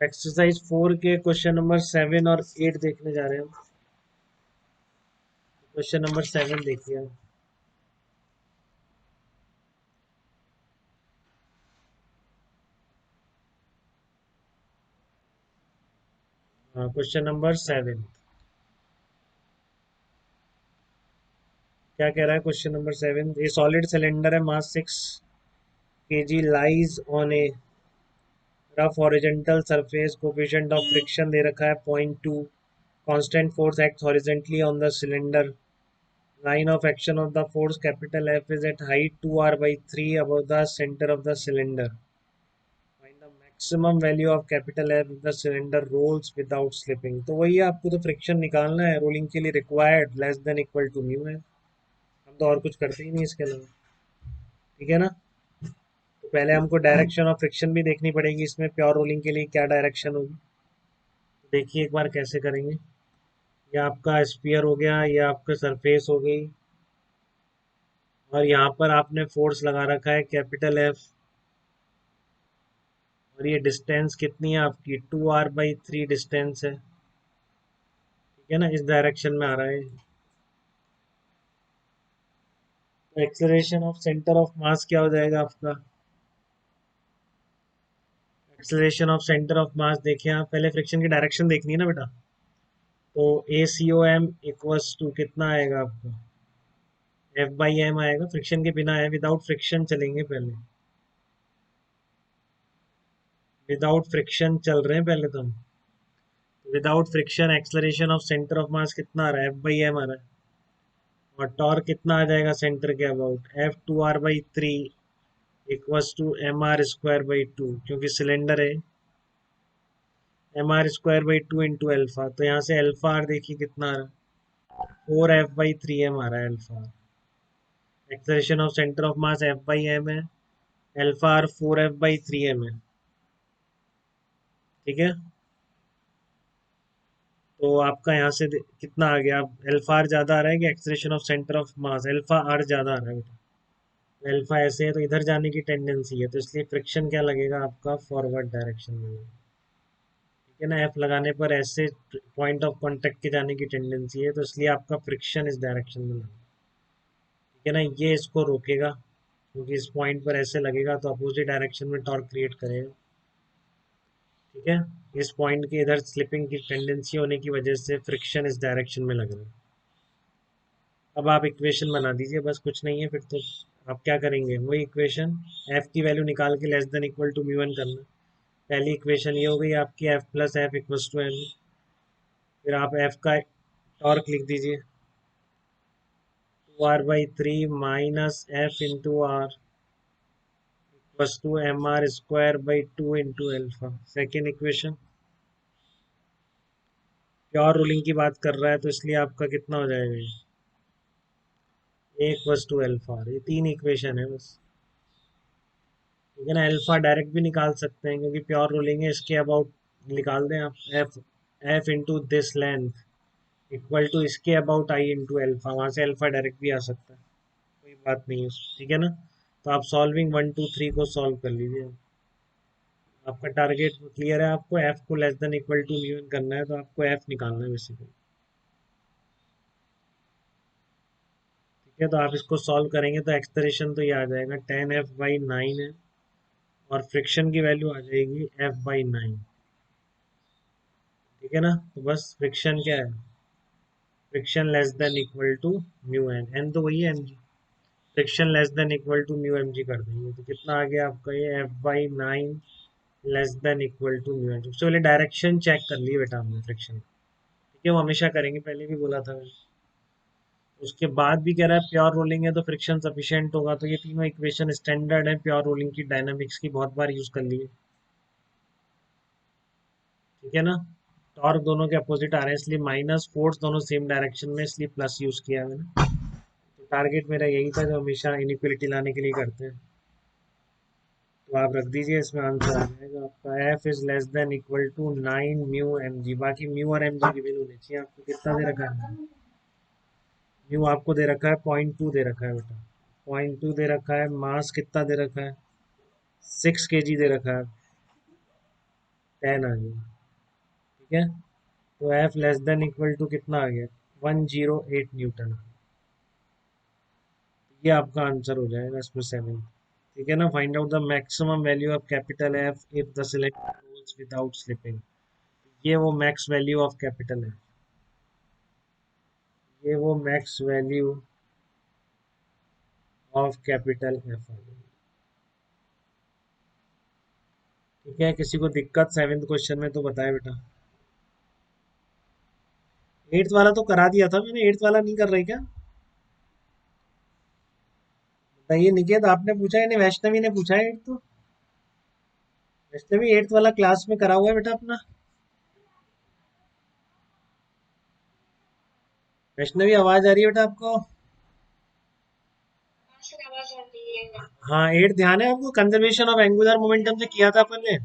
Exercise 4 के question number 7 और 8 देखने जा रहे हैं हम। क्वेश्चन नंबर 7 देखिए हम। क्वेश्चन नंबर 7 क्या कह रहा है? Question number 7, a solid cylinder है, mass 6 kg, lies on a rough horizontal surface, coefficient of friction दे रखा है 0.2, constant force act horizontally on the cylinder, line of action of the force capital F is at height 2r/3 above the center of the cylinder. Find the maximum value of capital F if the cylinder rolls without slipping. तो वही है, आपको तो friction निकालना है। Rolling के लिए required less than equal to mu है। हम तो और कुछ करते ही नहीं इसके अलावा। ठीक है ना? तो पहले हमको डायरेक्शन ऑफ फ्रिक्शन भी देखनी पड़ेगी। इसमें प्योर रोलिंग के लिए क्या डायरेक्शन होगी, तो देखिए एक बार कैसे करेंगे। ये आपका स्फीयर हो गया, ये आपका सरफेस हो गई, और यहाँ पर आपने फोर्स लगा रखा है कैपिटल एफ, और ये डिस्टेंस कितनी है आपकी 2r/3 डिस्टेंस है। ठीक है ना? इस डायरेक्शन में आ रहा है। तो एक्सेलरेशन ऑफ सेंटर ऑफ मास क्या हो जाएगा आपका? एक्सेलरेशन ऑफ सेंटर ऑफ मास देखिए आप, पहले फ्रिक्शन की डायरेक्शन देखनी है ना बेटा। तो ACOM इक्वल्स टू कितना आएगा आपको? F/m आएगा। फ्रिक्शन के बिना है, विदाउट फ्रिक्शन चलेंगे पहले। विदाउट फ्रिक्शन चल रहे हैं पहले तो हम। Without friction acceleration of centre of मास कितना आ रहा है? F/m आ रहा है। और टॉर्क कितना आ जाएगा सेंटर के about? F2r/3 equals to mr²/2, क्योंकि सिलेंडर है। mr²/2 इंटू एल्फा, तो यहाँ से एल्फा आर देखिए कितना आ रहा है? 4f/3m आ रहा है alpha. Acceleration of centre of mass F/m है, एल्फा आर 4f/3m है। ठीक है? तो आपका यहाँ से कितना आ गया? एल्फा आर ज्यादा आ रहा है कि acceleration of centre of mass? Alpha R ज्यादा आ रहा है। एल्फा ऐसे है तो इधर जाने की टेंडेंसी है, तो इसलिए फ्रिक्शन क्या लगेगा आपका? फॉरवर्ड डायरेक्शन में। ठीक है ना? एफ लगाने पर ऐसे पॉइंट ऑफ कांटेक्ट के जाने की टेंडेंसी है, तो इसलिए आपका फ्रिक्शन इस डायरेक्शन में लगेगा। ठीक है ना? ये इसको रोकेगा, क्योंकि इस पॉइंट पर ऐसे लगेगा तो अपोजिट डायरेक्शन में टॉर्क क्रिएट करेगा। ठीक है? इस पॉइंट के इधर स्लिपिंग की टेंडेंसी होने की वजह से फ्रिक्शन इस डायरेक्शन में लग रहा है। अब आप इक्वेशन बना दीजिए, बस कुछ नहीं है फिर तो। आप क्या करेंगे? वही इक्वेशन, एफ की वैल्यू निकाल के less than equal to mu one करना। पहली इक्वेशन ये हो गई आपकी, F plus F equals to M. फिर आप एफ का टॉर्क लिख दीजिए, 2r/3 minus F into R equals to mr²/2 into alpha. Second equation, pure rolling की बात कर रहा है, तो इसलिए आपका कितना हो जाएगा? ये इक्वल्स टू एल्फा। ये तीन इक्वेशन है बस। ठीक है ना? एल्फा डायरेक्ट भी निकाल सकते हैं, क्योंकि प्योर रूलिंग है। इसके अबाउट निकाल दें आप, F F into this length equal to इसके अबाउट आई इंटू एल्फा। वहां से एल्फा डायरेक्ट भी आ सकता है, कोई बात नहीं है। ठीक है ना? तो आप सॉल्विंग 1 2 3 को सॉल्व कर लीजिए। आपका टारगेट क्लियर है, आपको एफ को less than equal to mu करना है, तो आपको एफ निकालना है बेसिकली। ठीक है? तो आप इसको सॉल्व करेंगे तो एक्सप्रेशन तो ये आ जाएगा 10f/9 है, और फ्रिक्शन की वैल्यू आ जाएगी f/9। ठीक है ना? तो बस फ्रिक्शन क्या है? Friction less than equal to mu N, N तो वही है M G. Friction less than equal to mu M G कर देंगे, तो कितना आ गया आपका? ये f/9 less than equal to mu N. सबसे पहले डायरेक्शन चेक कर लिए बेटा हमने फ्रिक्शन। ठीक है? वो हमेशा करेंगे, पहले भी बोला था मैंने। उसके बाद भी कह रहा है प्योर रोलिंग है तो फ्रिक्शन सफिशिएंट होगा, तो ये तीनों इक्वेशन स्टैंडर्ड है प्योर रोलिंग की, डायनामिक्स की, बहुत बार यूज कर लिए। ठीक है ना? टॉर्क दोनों के अपोजिट आ रहे हैं, इसलिए माइनस, फोर्स दोनों सेम डायरेक्शन में, इसलिए प्लस यूज किया मैंने। तो टारगेट मेरा यही था जो हमेशा इनइक्वलिटी लाने के लिए करते हैं। तो आप रख दीजिए, इसमें आंसर आ जाएगा आपका F is less than equal to 9 mu M G. बाकी म्यू और एम जी की वैल्यू होनी चाहिए। आपको कितना दे रखा है? म्यू आपको दे रखा है 0.2 दे रखा है बेटा। 0.2 दे रखा है। मास कितना दे रखा है? 6 kg दे रखा है। 10 आ गया। ठीक है, तो F less than equal to कितना आ गया, 108 न्यूटन। ये आपका आंसर हो जाएगा इसमें 7। ठीक है ना, find out the maximum value of capital F if the cylinder rolls without slipping. ये वो मैक्स वैल्यू ऑफ कैपिटल है, ये वो max value of capital F. ठीक है, किसी को दिक्कत 7th क्वेश्चन में तो बताए बेटा। 8th वाला तो करा दिया था मैंने, 8th वाला नहीं कर रही क्या? बताइए निकेत, आपने पूछा है नहीं, वैष्णवी ने पूछा है 8th तो। वैष्णवी 8th वाला क्लास में करा हुआ है बेटा अपना। वैष्णवी आवाज आ रही है बेटा आपको? हाँ 8th ध्यान है आपको, कंजर्वेशन ऑफ एंगुलर मोमेंटम से किया था अपन ने।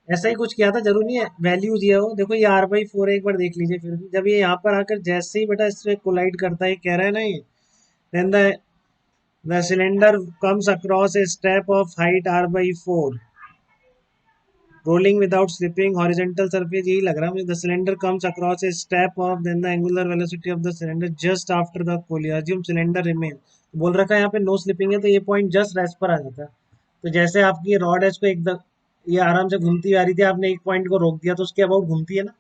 ऐसा ही कुछ किया था, जरूर नहीं है वैल्यूज ये हो, देखो ये r/4 है, एक बार देख लीजिए। फिर भी जब ये यहाँ पर आकर जैसे ही बेटा इससे कोलाइड करता है, कह रहा है ना ये, then the cylinder comes across a step of height r/4 rolling without slipping horizontal surface, यही लग रहा है मुझे। The cylinder comes across a step of then the angular velocity of the cylinder just after the collision assume cylinder remain, बोल रखा है यहाँ पे नो स्लिपिंग है, तो ये पॉइंट जस्ट रेस्ट पर आ जाता है। तो जैसे आपकी रॉड है, इसको एकदम ये आराम से घूमती हुई आ रही थी, आपने एक पॉइंट को रोक दिया तो उसके अबाउट घूमती है ना,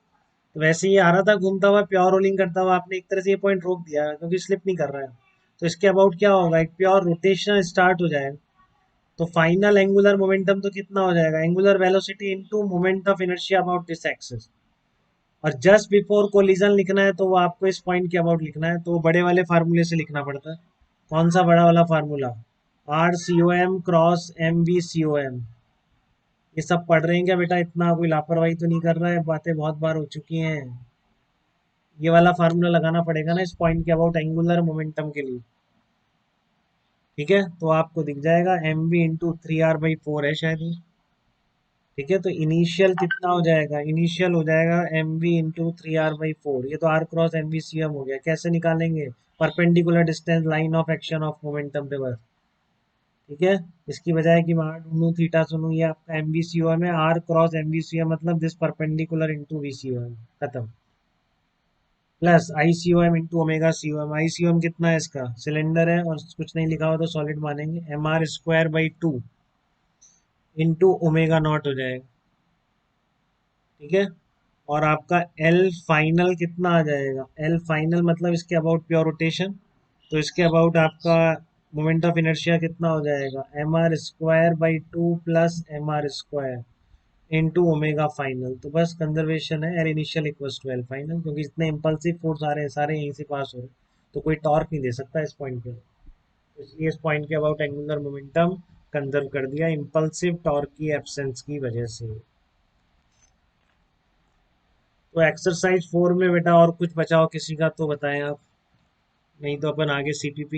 तो वैसे ही ये आ रहा था घूमता हुआ, प्योर रोलिंग करता हुआ, आपने एक तरह से ये पॉइंट रोक दिया क्योंकि स्लिप नहीं कर रहा है। तो इसके अबाउट क्या होगा, एक प्योर रोटेशन स्टार्ट हो जाएगा। तो फाइनल एंगुलर मोमेंटम तो कितना हो जाएगा, angular velocity into moment of inertia about this axis. और जस्ट बिफोर कोलिजन लिखना है तो वो आपको इस पॉइंट के अबाउट लिखना है, तो वो बड़े वाले फार्मूले से लिखना पड़ता है। कौन सा बड़ा वाला फार्मूला, RCOM क्रॉस MVCOM। ये सब पढ़ रहे हैं क्या बेटा, इतना कोई लापरवाही तो नहीं कर रहा है, बातें बहुत बार हो चुकी हैं। ये वाला फार्मूला लगाना पड़ेगा ना इस पॉइंट के अबाउट एंगुलर मोमेंटम के लिए। ठीक है, तो आपको दिख जाएगा MV × 3r/4 है शायद ये। ठीक है, तो इनिशियल कितना हो जाएगा, इनिशियल हो जाएगा MV × 3r/4, ये तो r क्रॉस MVCM हो गया। कैसे निकालेंगे, perpendicular distance line of action of momentum पे बस। ठीक है, इसकी बजाय कि मैं r ढूंढूं थीटा सुनूं, ये आपका MVCM है, r क्रॉस MVCM मतलब दिस परपेंडिकुलर इंटू VCM, खत्म। Plus ICOM into ω/COM। ICOM कितना है इसका, सिलेंडर है और कुछ नहीं लिखा हुआ तो सॉलिड मानेंगे, MR²/2 इंटू ω0 हो जाएगा। ठीक है, और आपका L फाइनल कितना आ जाएगा, L फाइनल मतलब इसके अबाउट प्योर रोटेशन, तो इसके अबाउट आपका मोमेंट ऑफ इनर्शिया कितना हो जाएगा, MR²/2 plus MR² into omega final. तो बस कंजर्वेशन है, L initial equals to L final, क्योंकि इतने इम्पल्सिव फोर्स आ रहे हैं, सारे यहीं से पास हो रहे हैं, तो कोई टॉर्क नहीं दे सकता इस पॉइंट पे। तो इसलिए इस पॉइंट के अबाउट एंगुलर मोमेंटम कंजर्व कर दिया इम्पल्सिव टॉर्क की एब्सेंस की वजह से। तो एक्सरसाइज 4 में बेटा और कुछ बचाओ किसी का तो बताएं आप, नहीं तो अपन आगे CPP